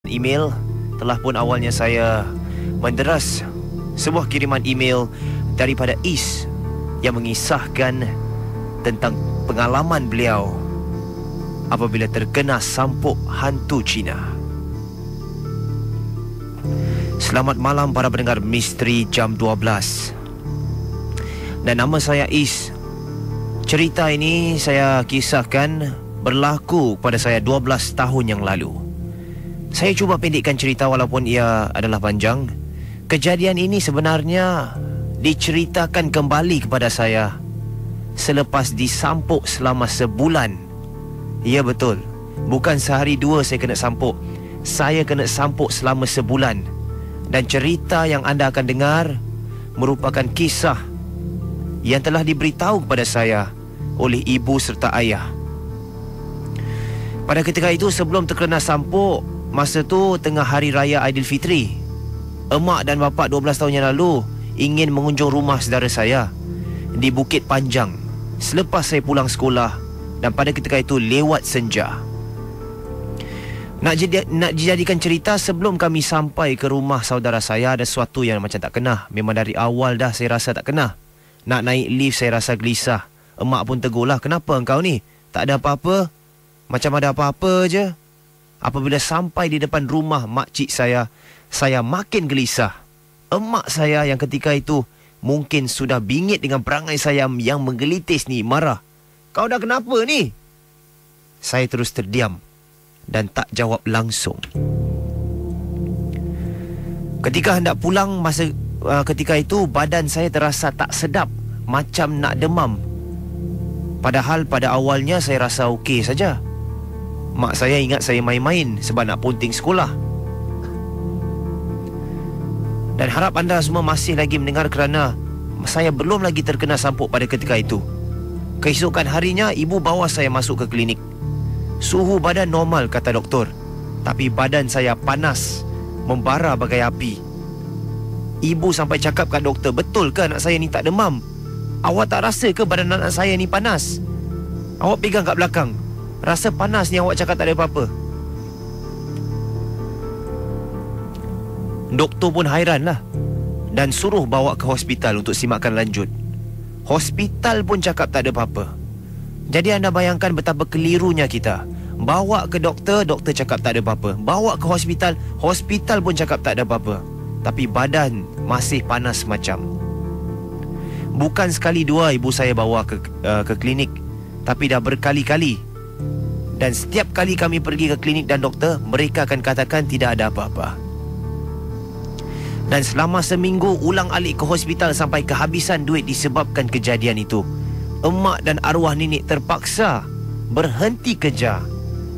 email. Telah pun awalnya saya menderas sebuah kiriman email daripada Is yang mengisahkan tentang pengalaman beliau apabila terkena sampuk hantu Cina. Selamat malam para pendengar Misteri Jam 12. Dan nama saya Is. Cerita ini saya kisahkan berlaku pada saya 12 tahun yang lalu. Saya cuba pendekkan cerita walaupun ia adalah panjang. Kejadian ini sebenarnya diceritakan kembali kepada saya selepas disampuk selama sebulan. Ya betul, bukan sehari dua saya kena sampuk. Saya kena sampuk selama sebulan. Dan cerita yang anda akan dengar merupakan kisah yang telah diberitahu kepada saya oleh ibu serta ayah. Pada ketika itu sebelum terkena sampuk, masa tu tengah hari raya Aidilfitri. Emak dan bapa 12 tahun yang lalu ingin mengunjung rumah saudara saya di Bukit Panjang selepas saya pulang sekolah, dan pada ketika itu lewat senja. Nak dijadikan cerita, sebelum kami sampai ke rumah saudara saya ada sesuatu yang macam tak kena. Memang dari awal dah saya rasa tak kena. Nak naik lift saya rasa gelisah. Emak pun tegurlah, kenapa engkau ni? Tak ada apa-apa? Macam ada apa-apa je. Apabila sampai di depan rumah makcik saya makin gelisah. Emak saya yang ketika itu mungkin sudah bingit dengan perangai saya yang menggelitis ni, marah. Kau dah kenapa ni? Saya terus terdiam dan tak jawab langsung. Ketika hendak pulang, ketika itu badan saya terasa tak sedap, macam nak demam. Padahal pada awalnya saya rasa okey saja. Mak saya ingat saya main-main sebab nak punting sekolah. Dan harap anda semua masih lagi mendengar kerana saya belum lagi terkena sampuk pada ketika itu. Keesokan harinya ibu bawa saya masuk ke klinik. Suhu badan normal kata doktor, tapi badan saya panas, membara bagai api. Ibu sampai cakap kat doktor, betul ke anak saya ni tak demam? Awak tak rasa ke badan anak saya ni panas? Awak pegang kat belakang, rasa panas ni, awak cakap tak ada apa-apa. Doktor pun hairan lah dan suruh bawa ke hospital untuk simakan lanjut. Hospital pun cakap tak ada apa-apa. Jadi anda bayangkan betapa kelirunya kita. Bawa ke doktor, doktor cakap tak ada apa-apa. Bawa ke hospital, hospital pun cakap tak ada apa-apa. Tapi badan masih panas macam. Bukan sekali dua ibu saya bawa ke klinik, tapi dah berkali-kali. Dan setiap kali kami pergi ke klinik dan doktor, mereka akan katakan tidak ada apa-apa. Dan selama seminggu ulang-alik ke hospital sampai kehabisan duit disebabkan kejadian itu. Emak dan arwah nenek terpaksa berhenti kerja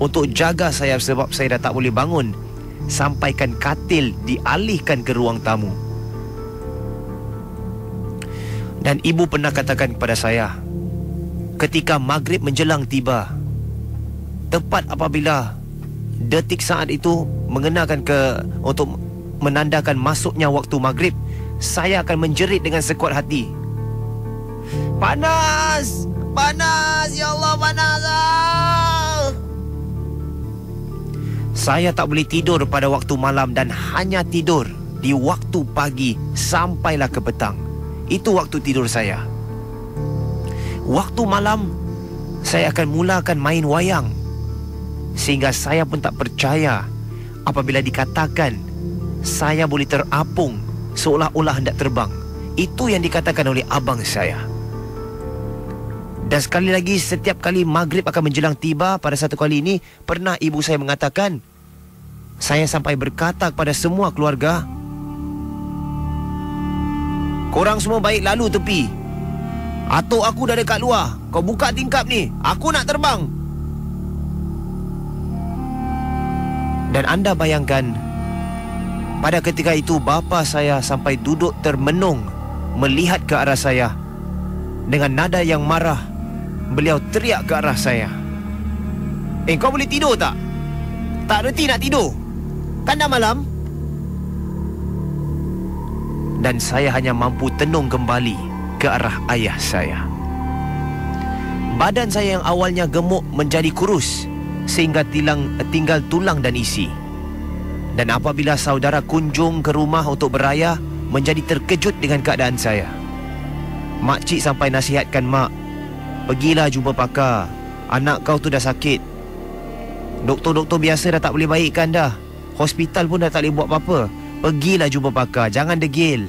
untuk jaga saya sebab saya dah tak boleh bangun. Sampaikan katil dialihkan ke ruang tamu. Dan ibu pernah katakan kepada saya, ketika maghrib menjelang tiba, tepat apabila detik saat itu mengenakan untuk menandakan masuknya waktu maghrib, saya akan menjerit dengan sekuat hati, panas! Panas! Ya Allah, panas! Saya tak boleh tidur pada waktu malam dan hanya tidur di waktu pagi sampailah ke petang. Itu waktu tidur saya. Waktu malam, saya akan mulakan main wayang. Sehingga saya pun tak percaya apabila dikatakan saya boleh terapung seolah-olah hendak terbang. Itu yang dikatakan oleh abang saya. Dan sekali lagi, setiap kali maghrib akan menjelang tiba, pada satu kali ini pernah ibu saya mengatakan, saya sampai berkata kepada semua keluarga, korang semua baik lalu tepi. Atuk aku dah dekat luar. Kau buka tingkap ni, aku nak terbang. Dan anda bayangkan, pada ketika itu bapa saya sampai duduk termenung melihat ke arah saya. Dengan nada yang marah, beliau teriak ke arah saya, kau boleh tidur tak? Tak reti nak tidur? Kan dah malam? Dan saya hanya mampu tenung kembali ke arah ayah saya. Badan saya yang awalnya gemuk menjadi kurus sehingga tinggal tulang dan isi. Dan apabila saudara kunjung ke rumah untuk beraya, menjadi terkejut dengan keadaan saya. Makcik sampai nasihatkan mak, pergilah jumpa pakar, anak kau tu dah sakit. Doktor-doktor biasa dah tak boleh baikkan dah. Hospital pun dah tak boleh buat apa-apa. Pergilah jumpa pakar, jangan degil.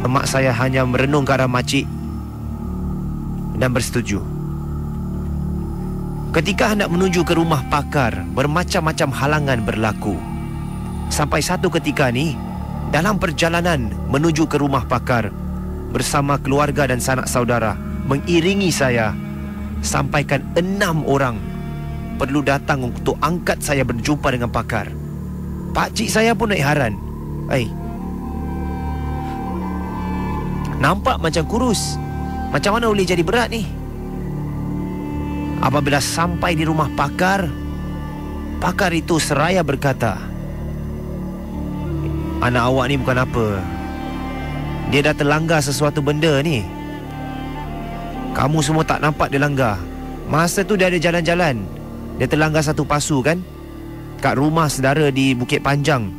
Mak saya hanya merenung ke arah makcik dan bersetuju. Ketika hendak menuju ke rumah pakar, bermacam-macam halangan berlaku. Sampai satu ketika ni, dalam perjalanan menuju ke rumah pakar, bersama keluarga dan sanak saudara mengiringi saya, sampaikan 6 orang perlu datang untuk angkat saya berjumpa dengan pakar. Pakcik saya pun naik haran. Nampak macam kurus, macam mana boleh jadi berat ni? Apabila sampai di rumah pakar, pakar itu seraya berkata, anak awak ni bukan apa. Dia dah terlanggar sesuatu benda ni. Kamu semua tak nampak dia langgar. Masa tu dia ada jalan-jalan, dia terlanggar satu pasu kan, kat rumah saudara di Bukit Panjang.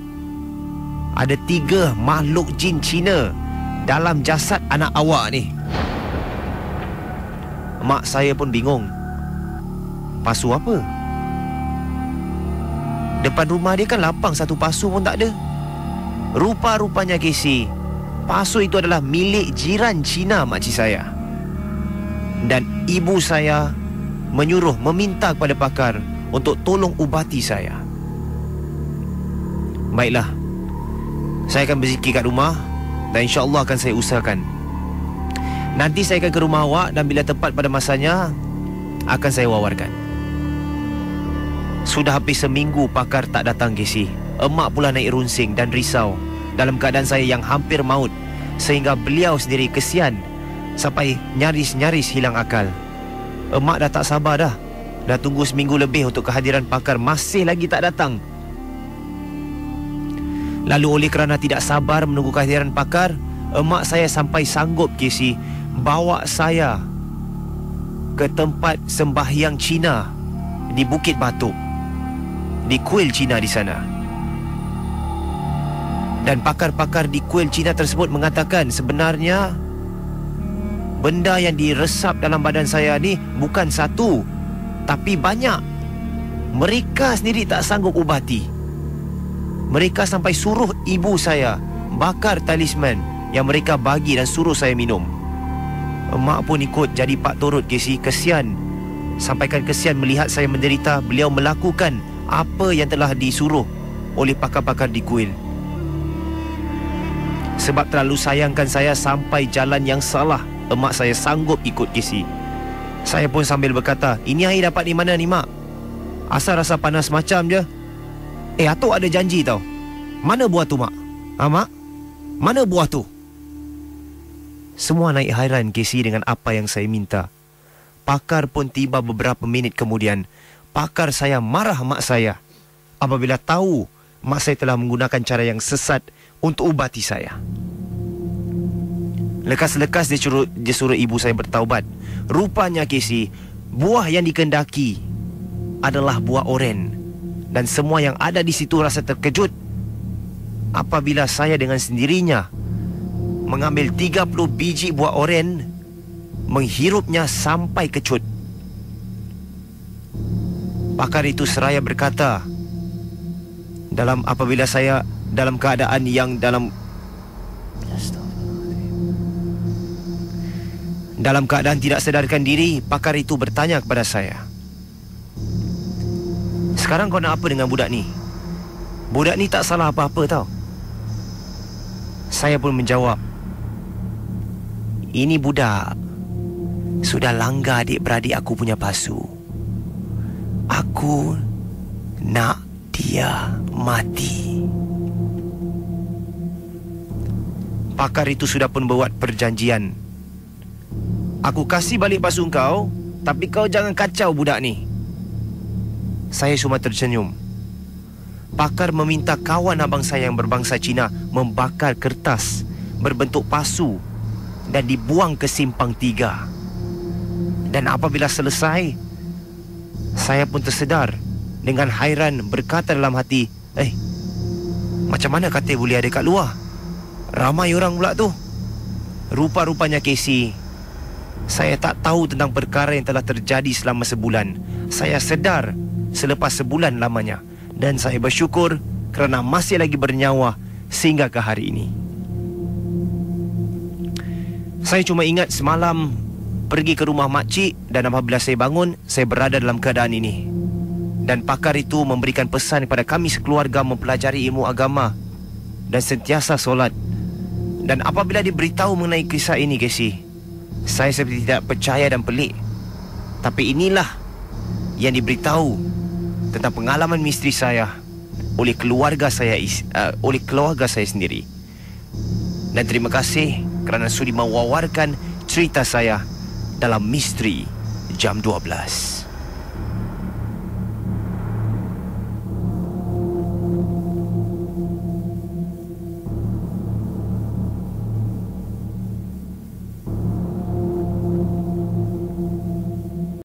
Ada 3 makhluk jin Cina dalam jasad anak awak ni. Mak saya pun bingung. Pasu apa? Depan rumah dia kan lapang, satu pasu pun tak ada. Rupa-rupanya Casey, pasu itu adalah milik jiran Cina makcik saya. Dan ibu saya menyuruh, meminta kepada pakar untuk tolong ubati saya. Baiklah, saya akan berzikir kat rumah dan insya-Allah akan saya usahakan. Nanti saya akan ke rumah awak dan bila tepat pada masanya akan saya wawarkan. Sudah hampir seminggu pakar tak datang Casey. Emak pula naik runsing dan risau dalam keadaan saya yang hampir maut, sehingga beliau sendiri kesian sampai nyaris-nyaris hilang akal. Emak dah tak sabar dah. Dah tunggu seminggu lebih untuk kehadiran pakar, masih lagi tak datang. Lalu oleh kerana tidak sabar menunggu kehadiran pakar, emak saya sampai sanggup Casey bawa saya ke tempat sembahyang Cina di Bukit Batuk, di kuil Cina di sana. Dan pakar-pakar di kuil Cina tersebut mengatakan sebenarnya benda yang diresap dalam badan saya ni bukan satu, tapi banyak. Mereka sendiri tak sanggup ubati. Mereka sampai suruh ibu saya bakar talisman yang mereka bagi dan suruh saya minum. Emak pun ikut jadi pak turut Casey. Kesian, sampaikan kesian melihat saya menderita. Beliau melakukan apa yang telah disuruh oleh pakar-pakar di kuil. Sebab terlalu sayangkan saya sampai jalan yang salah, emak saya sanggup ikut Casey. Saya pun sambil berkata, ini air dapat di mana ni mak? Asal rasa panas macam je. Atuk ada janji tau. Mana buah tu mak? Mak? Mana buah tu? Semua naik hairan Casey dengan apa yang saya minta. Pakar pun tiba beberapa minit kemudian. Pakar saya marah mak saya apabila tahu mak saya telah menggunakan cara yang sesat untuk ubati saya. Lekas-lekas dia suruh ibu saya bertaubat. Rupanya Casey, buah yang dikendaki adalah buah oren. Dan semua yang ada di situ rasa terkejut apabila saya dengan sendirinya mengambil 30 biji buah oren, menghirupnya sampai kecut. Pakar itu seraya berkata, apabila saya dalam keadaan yang dalam keadaan tidak sadarkan diri, pakar itu bertanya kepada saya, sekarang kau nak apa dengan budak ni? Budak ni tak salah apa-apa tau. Saya pun menjawab, ini budak sudah langgar adik-beradik aku punya pasu. Aku nak dia mati. Pakar itu sudah pun buat perjanjian. Aku kasih balik pasu kau, tapi kau jangan kacau budak ni. Saya cuma tersenyum. Pakar meminta kawan abang saya yang berbangsa Cina membakar kertas berbentuk pasu dan dibuang ke simpang 3. Dan apabila selesai, saya pun tersedar dengan hairan berkata dalam hati, macam mana katil boleh ada kat luar? Ramai orang pula tu. Rupa-rupanya Casey, saya tak tahu tentang perkara yang telah terjadi selama sebulan. Saya sedar selepas sebulan lamanya, dan saya bersyukur kerana masih lagi bernyawa sehingga ke hari ini. Saya cuma ingat semalam pergi ke rumah makcik, dan apabila saya bangun, saya berada dalam keadaan ini. Dan pakar itu memberikan pesan kepada kami sekeluarga mempelajari ilmu agama dan sentiasa solat. Dan apabila diberitahu mengenai kisah ini, Casey, saya seperti tidak percaya dan pelik. Tapi inilah yang diberitahu tentang pengalaman misteri saya oleh keluarga saya sendiri. Dan terima kasih kerana sudi mewawarkan cerita saya dalam Misteri Jam 12.